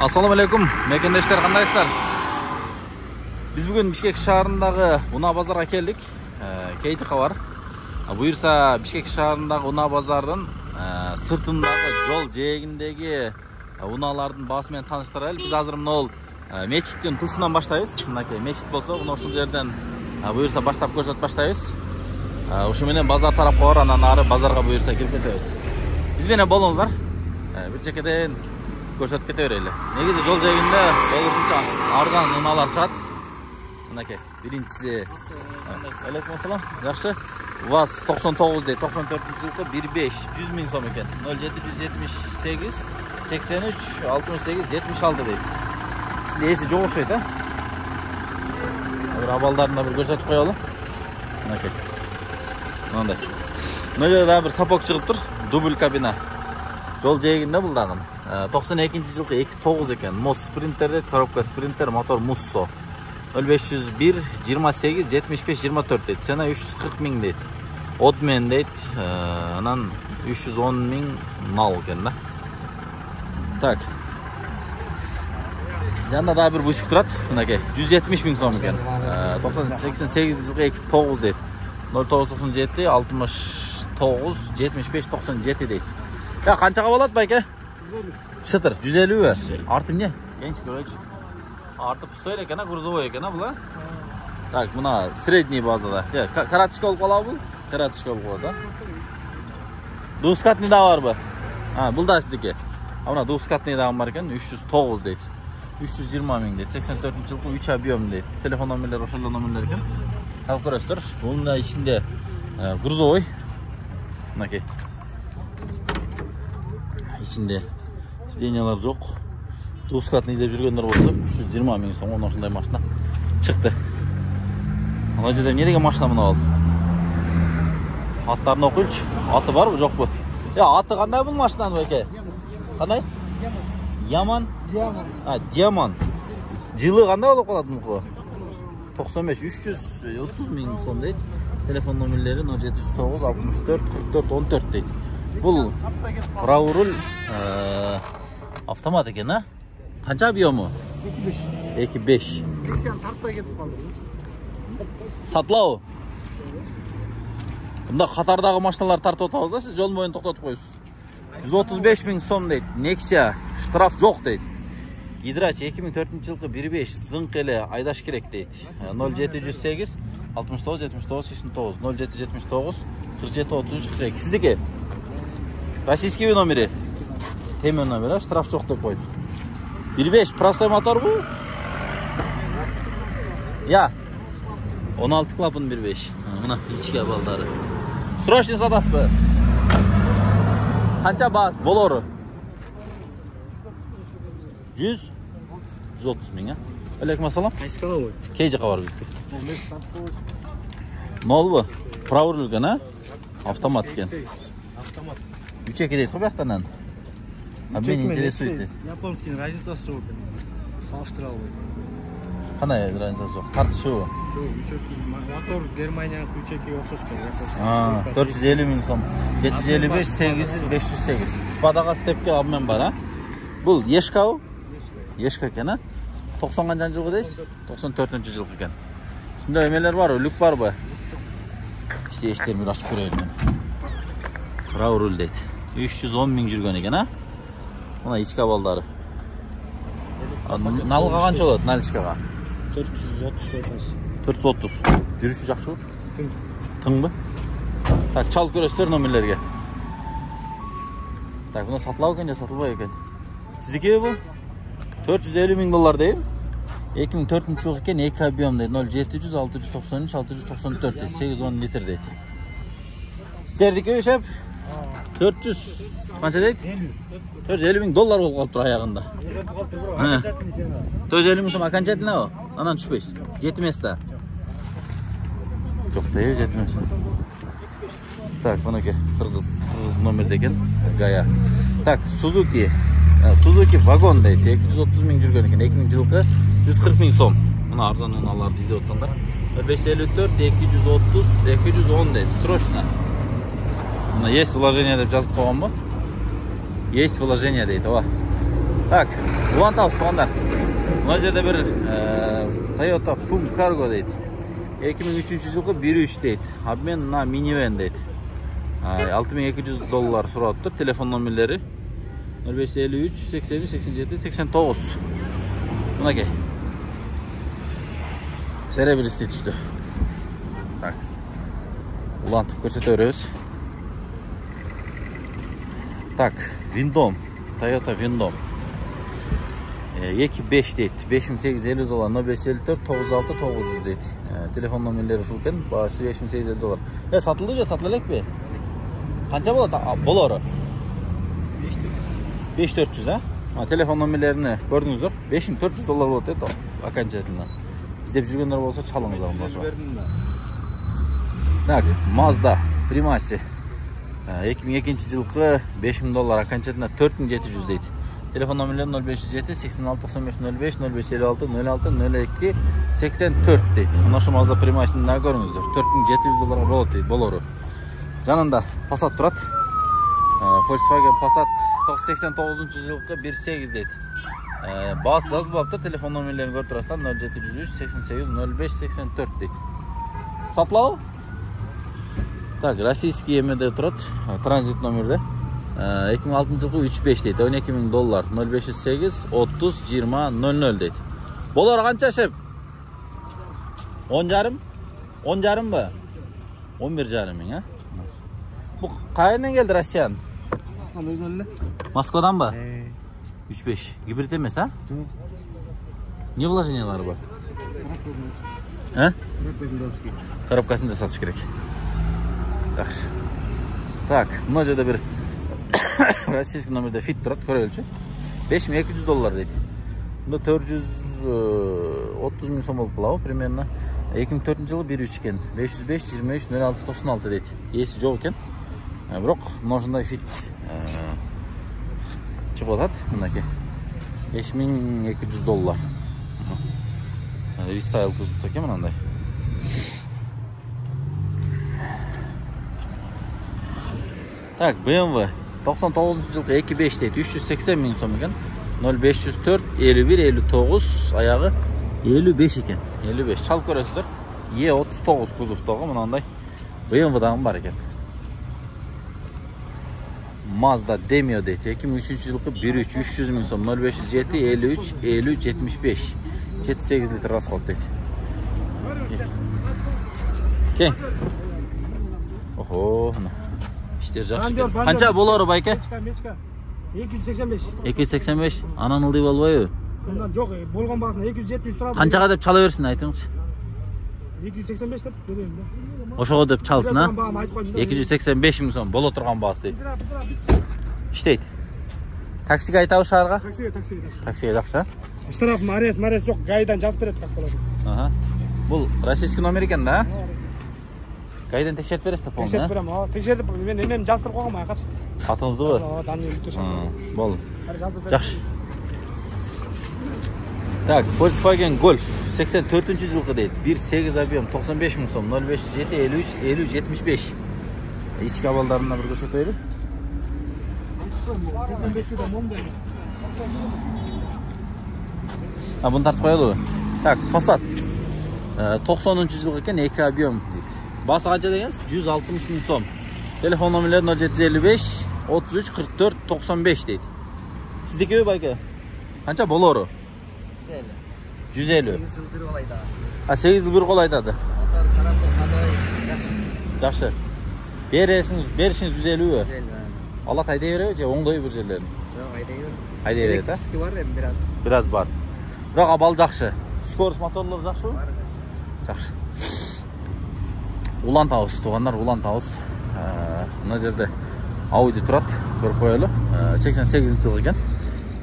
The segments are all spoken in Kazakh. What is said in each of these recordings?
Assalamu alaikum, mekendештер, кандайсыздар? Biz bugün Bishkek şaharındагы Una bazarга keldik. Key жака бар. Буйрса Bishkek şaharындагы Una bazardын sırtındагы жол жээгиндеги уналардын баасы менен тааныштырайлы. Биз азыр мына мечиттин тушунан баштайбыз. Мынакей мечит болсо, мына ушул жерден буйрса баштап көрсөтүп баштайбыз. Ушул менен базар тарапка бар, анан ары базарга буйрса кирип кетебиз. Биз менен болуңуздар. Бир чекеден көрсөтүп кете берели. Негизи жол жээгинде болушунча арзан унаалар чыгат. Мынакей, биринчиси. Алейкум ассалам. Жакшы. УАЗ 99 дейт, 94-жылкы 15 100 миң сом экен. 0778 83 68 76 дейт. İçinde эси жок окшойт, Бир абалдарына бир көрсөтүп коелу. Мынакей. Мындай. Мына жерде бир сапок чыгып тур, дубль кабина. Жол жээгинде бул дагы. 92-жылкы 29 экен. Моз спринтерде, коробка спринтер, мотор Musso. 0501 28 75 24 дейт. Цена 340 миң дейт. Одмен дейт. Анан 310 миң нал экен да. Так. Жанында дагы бир бушук турат. Мынакей 170 миң сом экен. 88-жылкы 29 дейт. 0997 69 75 97 дейт. Ya kançaga болот байке? 150. Шытыр, 150 бе? Арты эмне? Genç көрөйчү. Арты пустой экен, грузовой экен, була. Так, мына средний базада. Каратышка болуп калабы бул? Каратышка болуп калат, да? Двускатный да барбы? Бул да сиздики. Мына двускатный да бар экен, 309 дейт. 320 миң дейт. 84-жылкы 3 объем дейт. Телефон номерлери ошол номерлер экен. Алып көрөсүздөр. Бунун ичинде грузовой. Мынакей. İçinde sиденьялар жок. Двускатный издеп жүргөндөр болсо 320 миң сом ошондой машина чыкты. Ана жерде эмне деген машина мына ал? Аттарын окуйчу. Аты барбы, жокпу? Аты кандай бул машинанын байке? Кандай? Яман. Диаман. Жылы кандай болуп калат мунку? 95 330 миң сом дейт. Телефон номерлери 0709 64 44 14 дейт. Бул правый руль автомат экен, Канча объему? 2.5. Тартпай кетип калды. Сатылабы? Мында катардагы машиналар тартып атабыз да, сиз жол боюн токтотуп коюсуз. 135 миң сом дейт. Nexia штраф жок дейт. Гидрач 2004-жылкы 1.5 зыңк эле айдаш керек дейт. 0708 69 79 89 0779 47 33 42. Сиздики? Российский номери. Темен номери, штраф жок деп койду. 1.5 простой мотор бу? 16 клапан 1.5. Мына ички абалдары. Срочный сатасызбы? Канча баасы болору? 130 миң, Алейкум ассалам. Кайсыкалабы? Кей жака бар биздики. 0 правый руль экен, Автомат экен. Автомат. 3 дейт го бияктан. Мени интересует. Японский разницасы жок экен. Салыштыра албайм. Кандай разницасы жок? Тартышыбы? Жок, 3 мотор Германияныкы 3-ге окшош экен. 450 миң сом. 755 800 508. Спадага степке абмен бар, Бул Ешкабы? Ешка экен, 90 канча жылкы дейсиз? 94-жылкы экен. Үстүндө эмелер барбы? Люк барбы? Эчтемир ачып көрөйүн. Правый руль дейт. 310 миң жүргөн экен, Мына ички абалдары. Налга канча болот, наличкага? 430. 430. Жүрүшү жакшыбы? Тыңбы? Так, чалып көрөсүздөр номерлерге. Так, буну сатылабы экен же сатылбайбы экен? Сиздикиби бул? 450 миң доллар дейм. 2004-жылкы экен, 2 объем дейт. 0700 693 694 дейт. 810 литр дейт. Сиздердикиби шеп? 400 канча дейт? 450 миң доллар болуп калыптыр аягында. 450 миң сом окончательно, анан түшпөйсүз. Жетмес да. Жок дейби, жетмес. Так, мынакей кыргыз номерде экен, Гая. Так, Suzuki вагон дейт. 230 миң жүргөн экен. 2000-жылкы 140 миң сом. Мына арзан унааларды издеп аткандар. 554 230 210 дейт. Срочно. Мына есть вложение деп жазып койгонбу? Есть вложение дейт, Так, улантабыз туғандар. Мына жерде бір Toyota Fum Cargo дейді. 2003 жылғы 1.3 дейді. Обмен на минивэн дейді. $6200 сұрап тұр. Телефон номерлері 0553 83 87 89. Мынакей. Серебристей түсті. Так. Улантып көрсете береміз. Так, Виндом. Toyota Виндом. 2.5 дейді. $5850 0554 96 900 дейді. Телефон номерлері шу екен. Бағасы $5850. Сатылды же, сатылылық бе? Қанша болады? Болары? 5400, телефон номерлеріне көрдіңіздер. $5400 болады еді окончательно. İzdеп жүргендер болса чалыңыздар мұнда. Так, Mazda Primasi 2002 жылғы $5000 окончательно $4700 дейді. Телефон номерлері 0507 86 95 05 0556 06 02 84 дейді. Мұнашы Mazda Primasi'ni да көріңіздер. $4700 болады дейді, болары. Жанында Passat тұрады. Volkswagen Passat 89 жылғы 1.8 дейді. Басы жазылып тұр, телефон номерлерін көріп тұрасыздар 0703 88 05 84 дейді. Сатылау? Так, российский емеде тұрады, транзит номерде. 2006 жылғы 3.5 дейді, $12000 0508 30 20 00 дейді. Болар қанша шеп? 10 жарым? 10 жарым ба? 11 жарым мен, Бұл қайырынан келді Россиян? Москвадан ба? 3.5. Гибрид емес, Не вложениялары бар? Коробкасын жасатыш керек. Так, мына жерде бір российский номерде Fit тұрады, көрелші. $5200 дейді. Бұнда 430 000 сом болып қалау, примерно. 2004 жылы 1.3 екен. 505 23 06 96 дейді. Есі жоқ екен. Бірақ множындай Fit шығып отады, мұндаке. $5200. Рестайл күзіп екен мұндай. Так, BMW 99 жылғы 2.5 дейді, 380 000 сом екен. 0504 51 59 аяғы 55 екен. 55. Шал көресіздер. E39 күзіптағы мұнандай BMW-дан бар екен. Mazda Demio дейді. 2003 жылғы 1.3 300 000 сом 0507 53 50 75 78 литр расход дейді. Кен. Охо, іштер жақшы. Қанша болары байке? 285. 285. Анан ылдый болбайбы? Ondan жоқ, болған бағасына 270 тұрады. Қаншаға деп чала берсін, айтыңызшы. 285 деп берейін да. Ошоға деп чалсын, 285 000 сом боло тұрған бағасы дейді. Іштейді. Таксиге айтау шарға? Таксиге жақшы. Штраф, марес жоқ, гайдан жазып береді как болады. Бұл российский номер екен да? Гайдан тексеріп бересіздер полны? Тексеріп берем, тексеріп мен емем жаздырып қойғам айқаш. Атыңызды бұ? Бол. Жақшы. Так, Volkswagen Golf 84 жылғы дейді. 1.8 объем 95 000 сом 0507 53 50 75. İçki havalarından bir gösterelim. Bunu tartып koyalım. Tak, Passat 90 жылғы екен 2 объем дейді. Bası қанша дегенсіз? 160 000 сом. Telefon номерлері 0755 33 44 95 дейді. Сіздікі байке? Қанша болору? 150. 8 yıl bir kol aydadı. Жақсы. Беришiniz 150 mü? Allah ayday veriyor ya, оңдой bir жерlerini. Yok, ayday veriyor. Ayday veriyor da? Eski var hem biraz. Biraz var. Бірақ абал жақсы. Скорость моторлары жақсы mı? Жақсы. Улан Тауыз, туғандар, Улан Тауыз. Мына жерде Audi тұрады, көріп қоялы. 88 жылғы екен.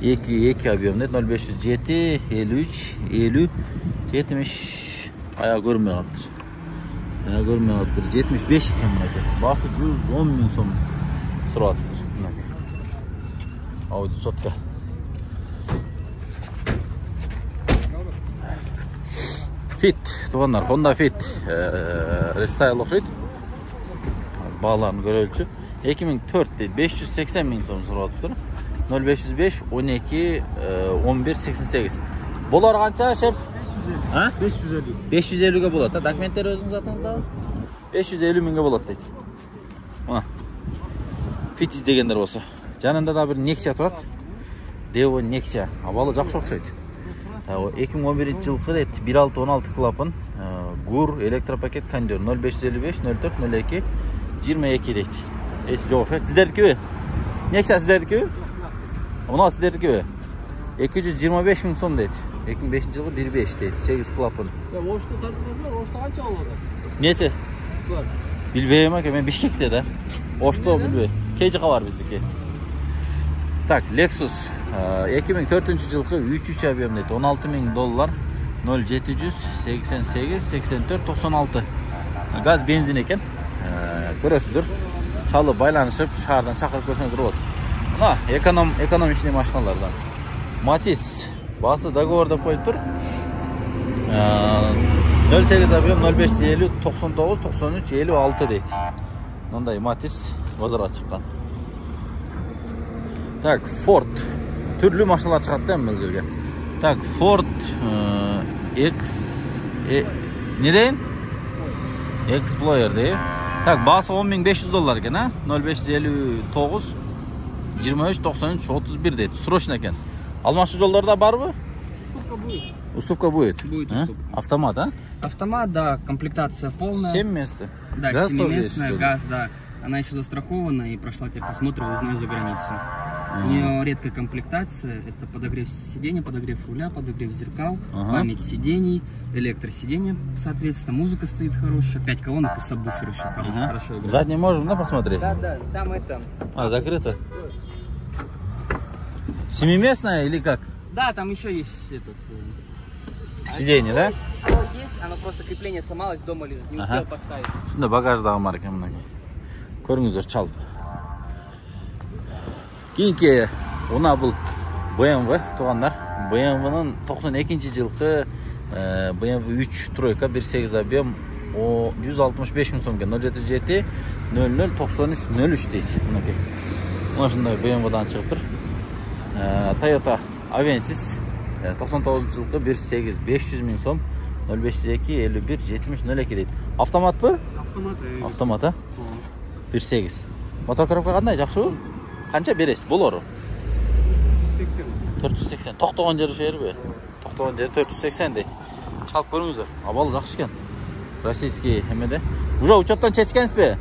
2 объем дейді, 0507 53 50 70 аяğı görmeye kalktır. Аяğı görmeye kalktır. 75 ekan bunaki. Bası 110 000 сом suratıdır bunaki. Audi sotka. Fit, tuğanlar, Honda Fit. Restyle okşaydı. Bağlarını göre ölçü. 2004 deydi, 580 000 сом suratıdır. 0505 12 11 88. Bolar qancha şep? Ha? 550. 550 ga болады. Документтер өзіңіз атыңызда? 550 мыңға болады дейді. Мына. Fitiz дегендер осы. Жанында да бір Nexia тұрады. Devo Nexia. Абалы жақсы оқшайды. 2011 жылқы дейді. 1.6-16 клапан. Gur электропакет кондер 0555 04 02 22 дейді. Есі жоқ оқшайды. Сіздердікі бе? Nexia сіздердікі бе? Мына сіздердікі бе? 225 мың сом дейді. 2005 жылғы 1.5 дейді. 8 клапан. Оştu tartılırsa oştu qancha oladi? Nesi? Bilbeyim ki ben Bişkek'te de. Oştu bilbey. Keyciqa var bizdeki. Tak, Lexus 2004 жылғы 3 объем дейді. $16.000 0788 84 96. Gaz benzin eкен. Көресіздер. Çalı байланышып, шаардан чакырып көрсөңүздөр болот. Мына экономичный машиналардан. Matiz басы договор деп коюп тур. 08 объем 0550 99 93 56 дейді. Мындай Matiz базарға чыккан. Так, Ford. Түрлі машиналар чыгат да бұл жерге. Так, Ford X не дейін? Explorer дейін. Так, басы $10.500 екен, а? 0559 23 93 31 дейді. Срочно екен. Алмашы жолдарда бар бы? Уступка будет. Будет уступка. Автомат, а? Автомат, да, комплектация полная. 7 мест. Да, Газ тоже есть, 7-местная, что ли? газ, да. Она еще застрахована и прошла техосмотр выездной за границу. У нее редкая комплектация. Это подогрев сиденья, подогрев руля, подогрев зеркал, память сидений, электросиденья, соответственно. Музыка стоит хорошая, 5 колонок и сабвуфер еще хорошо играет. Задний можем, да, посмотреть? Да, там это. А, закрыто. 7-местная или как? Да, там еще есть этот. Сиденье, да? Оно есть, оно просто крепление сломалось, дома лежит, не успел поставить. Шунда багаждағы марка мынакей. Көріңіздер чалып. Кейінгі ona бұл BMW туғандар. BMW-ның 92 жылғы BMW 3 тройка 1.8 объем 165 мың сом екен. 077 00 93 03 дейді. Мынакей. Мына шындай BMW-дан шығып тұр. Toyota Avensis 99 жылғы 1.8 500 мың сом 052 51 70 02 дейді. Автомат бы? Автомат, а? 1.8. Мотор коробка қандай, жақсы бы? Қанша бересіз? Болор? 480. Тоқтаған жері шер бе? Тоқтаған жері 480 дейді. Шалып көріңіздер. Абалы жақсы екен. Российский емеде. Уже учеттан шешкенсіз бе?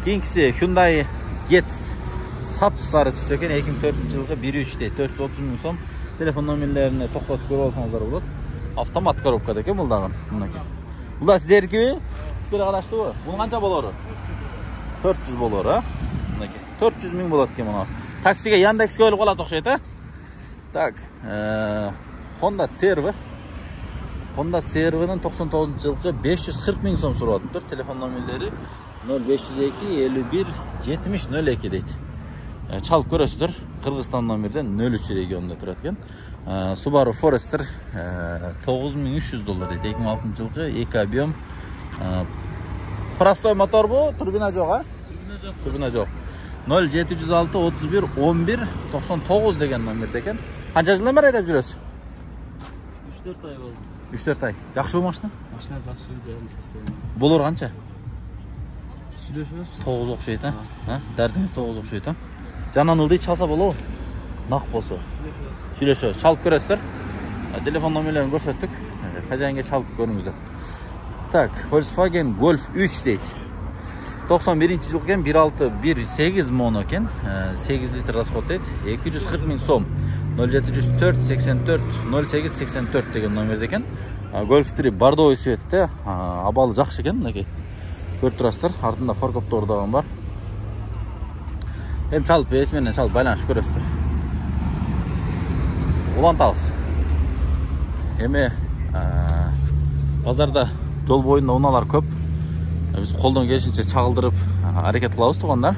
Кейінгісі Hyundai Getz. Сап сары түсті екен. 2004 жылғы 1.3 дейді. 430 мың сом. Телефон номерлеріне тоқтатып көріп алсаңыздар болады. Автомат коробкада екен бұлдаған. Бұлда сіздердікі бе? Сіздер қарашты бе? Бұның қанша болары? 400 болары, а? 400 мың болады екен мұна. Таксиге Яндекске өліп қалады оқшайды, а? Так, Honda Servo. Honda Servo'ның 99 жылғы 540 мың сом сұрап тұр. Телефон номерлері 0502 51 70 02 дейді. Чалып көресіздер. Қырғызстан номерден 03 регионында тұрады екен. Subaru Forester $9300 дейді. 2006 жылғы 2 объем. Простой мотор bu, turbina жоқ, а? Turbina жоқ. 0706 31 11 99 деген номерде екен. Қанша жылдан бері айдап жүресіз? 3-4 ай болды. 3-4 ай. Жақсы бу машина? Машина жақсы идеальный состояние. Болор қанша? Сүйлөшөбүз. 9 оқшайды, а? Дәрдіңіз 9 оқшайды, а? Жанан ылдый çalsa болу? Нақ болса. Сүйлөшөбүз. Çalып көресіздер. Телефон номерлерін көрсөттік. Хозяинге çalып көріңіздер. Так, Volkswagen Golf 3 дейді. 91 жылғы екен, 1.6 моно екен, 8 литр расход дейді, 240 мың сом, 0704 84 08 84 деген номерде екен. Golf 3 бордовый цветте, абалы жақсы екен, мінекей. Көріп тұрасыздар, артында форкопты ордаған бар. Hem çalып, есменен çalып байланышып көресіздер. Улан тауыз. Еме базарда жол бойында уналар көп. Biz қолдан келишинче чагылдырып аракет кылабыз тугандар.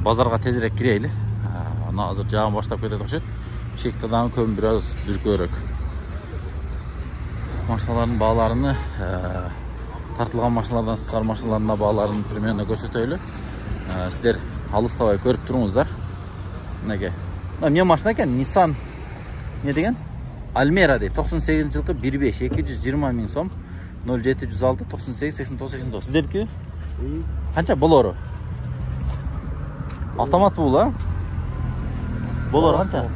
Базарга тезирээк кирейли. Ана азыр жагым баштап кетет окшойт. Бишкектен көбүн бир аз бүркөөрөөк. Машиналардын бааларыны тартылган машиналардан сыткар машиналарына бааларын примерно көрсөтөйлү. Сиздер алыстабай көрүп туруңуздар. Мінеке. Не машина екен, Nissan. Не деген? Almera дейді. 98 жылғы 1.5, 220 мың сом. 0706 98 89 89. Сіздердікі? Қанша болору? Автомат бұл, а? Болору қанша?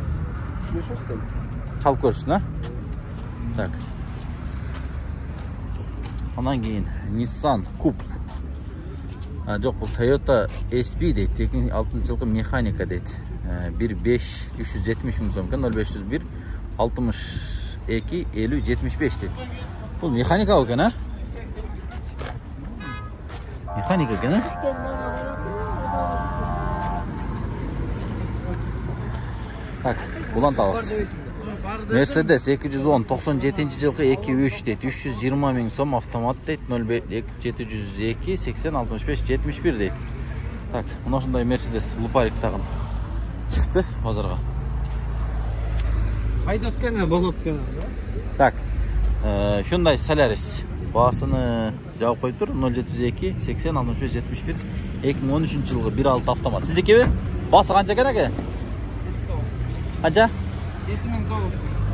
Çalып көрсін, а? Так. Ondan кейін Nissan Coupe. Жоқ, бұл Toyota SP дейді. 2006 жылғы механика дейді. 1.5 370 мың сом. 0501 62 50 75 дейді. Бұл механика екен, а? Механика екен, а? Так, бұлан тағыз. Mercedes 210 97 жылғы 2.3 дейді. 320 мың сом автомат дейді. 0702 80 65 71 дейді. Так, мұна шындай Mercedes лупарик тағын шықты базарға. Қайда өткен, бұл өткен. Так, Hyundai Solaris бағасыны жауып қойып тұр. 0702 80 65 71 2013 жылғы 1.6 автомат. Сіздеке бе? Басы қанша екен әке? Қанша?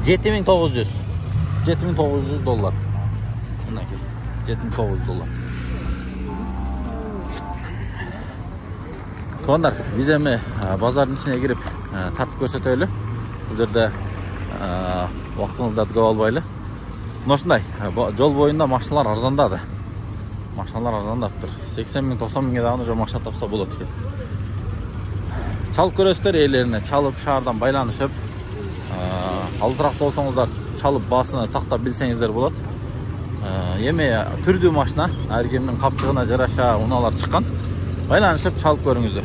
7900. 7900 доллар. Мұнеке. 7900 доллар. Туғандар, біз әме базардың ішіне кіріп тартып көрсетелі. Бұл жерде уақытыңыздарды көп албайлы. Мұнашындай, жол бойында машиналар арзандады. Машиналар арзандап тұр. 80 мың, 90 мыңға дағыны жол машина тапса болады екен. Çalып көресіздер елеріне, çalып шаардан байланышып, алысырақты болсаңыздар çalып басыны тақтап білсеңіздер болады. Еме түрді машина, әркемнің қапчығына жараша уналар шыққан. Байланышып çalып көріңіздер.